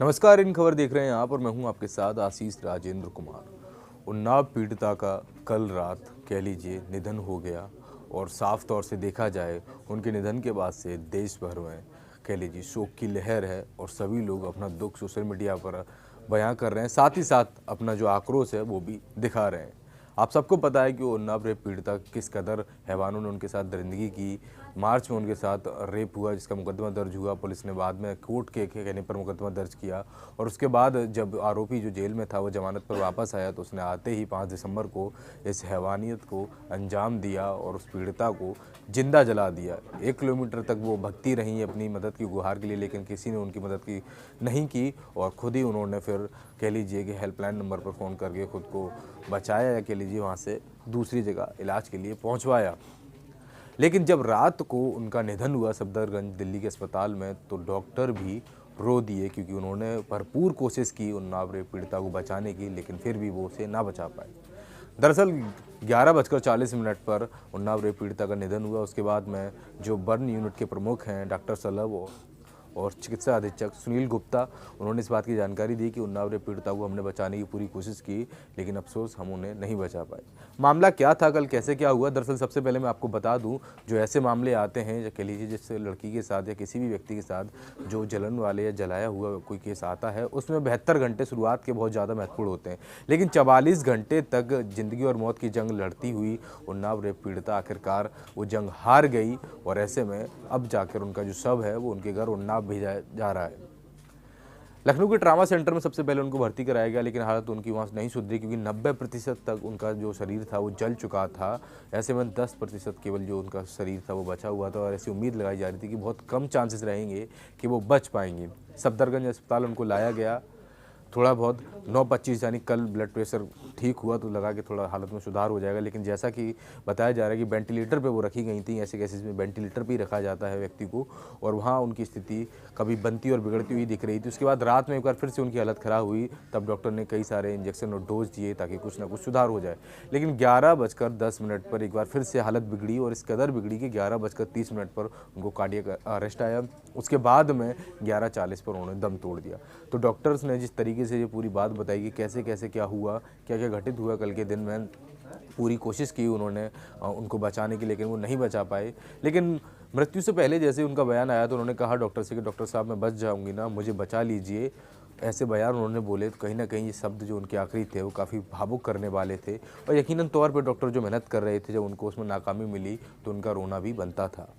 नमस्कार, इन खबर देख रहे हैं आप और मैं हूं आपके साथ आशीष राजेंद्र कुमार। उन्नाव पीड़िता का कल रात कह लीजिए निधन हो गया और साफ तौर से देखा जाए उनके निधन के बाद से देश भर में कह लीजिए शोक की लहर है और सभी लोग अपना दुख सोशल मीडिया पर बयां कर रहे हैं, साथ ही साथ अपना जो आक्रोश है वो भी दिखा रहे हैं। आप सबको पता है कि उन्नाव रेप पीड़िता किस कदर हैवानों ने उनके साथ दरिंदगी की। मार्च में उनके साथ रेप हुआ जिसका मुकदमा दर्ज हुआ, पुलिस ने बाद में कोर्ट के कहने पर मुकदमा दर्ज किया और उसके बाद जब आरोपी जो जेल में था वो जमानत पर वापस आया तो उसने आते ही 5 दिसंबर को इस हैवानियत को अंजाम दिया और उस पीड़िता को जिंदा जला दिया। 1 किलोमीटर तक वो भगती रहीं अपनी मदद की गुहार के लिए, लेकिन किसी ने उनकी मदद की नहीं की और खुद ही उन्होंने फिर कह लीजिए कि हेल्पलाइन नंबर पर फ़ोन करके खुद को बचाया या कह लीजिए वहाँ से दूसरी जगह इलाज के लिए पहुँचवाया। लेकिन जब रात को उनका निधन हुआ सफदरगंज दिल्ली के अस्पताल में तो डॉक्टर भी रो दिए, क्योंकि उन्होंने भरपूर कोशिश की उन्नाव रेप पीड़िता को बचाने की, लेकिन फिर भी वो उसे ना बचा पाए। दरअसल 11:40 पर उन्नाव रेप पीड़िता का निधन हुआ। उसके बाद में जो बर्न यूनिट के प्रमुख हैं डॉक्टर सलभ और चिकित्सा अधीक्षक सुनील गुप्ता, उन्होंने इस बात की जानकारी दी कि उन्नाव रेप पीड़िता को हमने बचाने की पूरी कोशिश की, लेकिन अफसोस हम उन्हें नहीं बचा पाए। मामला क्या था, कल कैसे क्या हुआ? दरअसल सबसे पहले मैं आपको बता दूं, जो ऐसे मामले आते हैं या कह लीजिए जिस लड़की के साथ या किसी भी व्यक्ति के साथ जो जलन वाले या जलाया हुआ कोई केस आता है, उसमें 72 घंटे शुरुआत के बहुत ज़्यादा महत्वपूर्ण होते हैं, लेकिन 44 घंटे तक जिंदगी और मौत की जंग लड़ती हुई उन्नाव रेप पीड़िता आखिरकार वो जंग हार गई और ऐसे में अब जाकर उनका जो शव है वो उनके घर उन्नाव भेजा जा रहा है। लखनऊ के ट्रामा सेंटर में सबसे पहले उनको भर्ती कराया गया, लेकिन हालत उनकी वहाँ नहीं सुधरी, क्योंकि 90% तक उनका जो शरीर था वो जल चुका था। ऐसे में 10% केवल जो उनका शरीर था वो बचा हुआ था और ऐसी उम्मीद लगाई जा रही थी कि बहुत कम चांसेस रहेंगे कि वो बच पाएंगे। सफदरगंज अस्पताल उनको लाया गया। थोड़ा बहुत 9:25 यानी कल ब्लड प्रेशर ठीक हुआ तो लगा कि थोड़ा हालत में सुधार हो जाएगा, लेकिन जैसा कि बताया जा रहा है कि वेंटिलेटर पे वो रखी गई थी। ऐसे केसेस में वेंटिलेटर पे ही रखा जाता है व्यक्ति को, और वहाँ उनकी स्थिति कभी बनती और बिगड़ती हुई दिख रही थी। उसके बाद रात में एक बार फिर से उनकी हालत ख़राब हुई, तब डॉक्टर ने कई सारे इंजेक्शन और डोज दिए ताकि कुछ ना कुछ सुधार हो जाए, लेकिन 11:10 पर एक बार फिर से हालत बिगड़ी और इस कदर बिगड़ी कि 11:30 पर उनको कार्डियक अरेस्ट आया। उसके बाद में 11:40 पर उन्होंने दम तोड़ दिया। तो डॉक्टर्स ने जिस तरीके से ये पूरी बात बताई कि कैसे कैसे क्या हुआ, क्या क्या घटित हुआ कल के दिन में, पूरी कोशिश की उन्होंने उनको बचाने की, लेकिन वो नहीं बचा पाए। लेकिन मृत्यु से पहले जैसे उनका बयान आया तो उन्होंने कहा डॉक्टर से कि डॉक्टर साहब मैं बच जाऊंगी ना, मुझे बचा लीजिए। ऐसे बयान उन्होंने बोले तो कहीं ना कहीं ये शब्द जो उनके आखिरी थे वो काफ़ी भावुक करने वाले थे, और यकीनन तौर पर डॉक्टर जो मेहनत कर रहे थे जब उनको उसमें नाकामी मिली तो उनका रोना भी बनता था।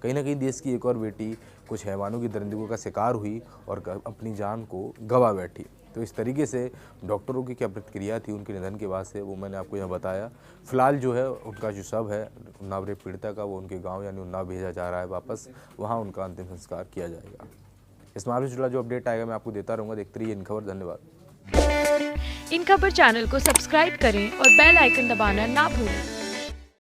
कहीं ना कहीं देश की एक और बेटी कुछ हैवानों की दरिंदगी का शिकार हुई और अपनी जान को गंवा बैठी। तो इस तरीके से डॉक्टरों की क्या प्रतिक्रिया थी उनके निधन के बाद से, वो मैंने आपको यहाँ बताया। फिलहाल जो है उनका जो शव है उन्नाव रेप पीड़िता का वो उनके गांव यानी उन्नाव भेजा जा रहा है वापस, वहाँ उनका अंतिम संस्कार किया जाएगा। इस मामले से जुड़ा जो अपडेट आएगा मैं आपको देता रहूँगा। देखते रहिए इन खबर। धन्यवाद। इन खबर चैनल को सब्सक्राइब करें और बेल आइकन दबाना ना भूलें।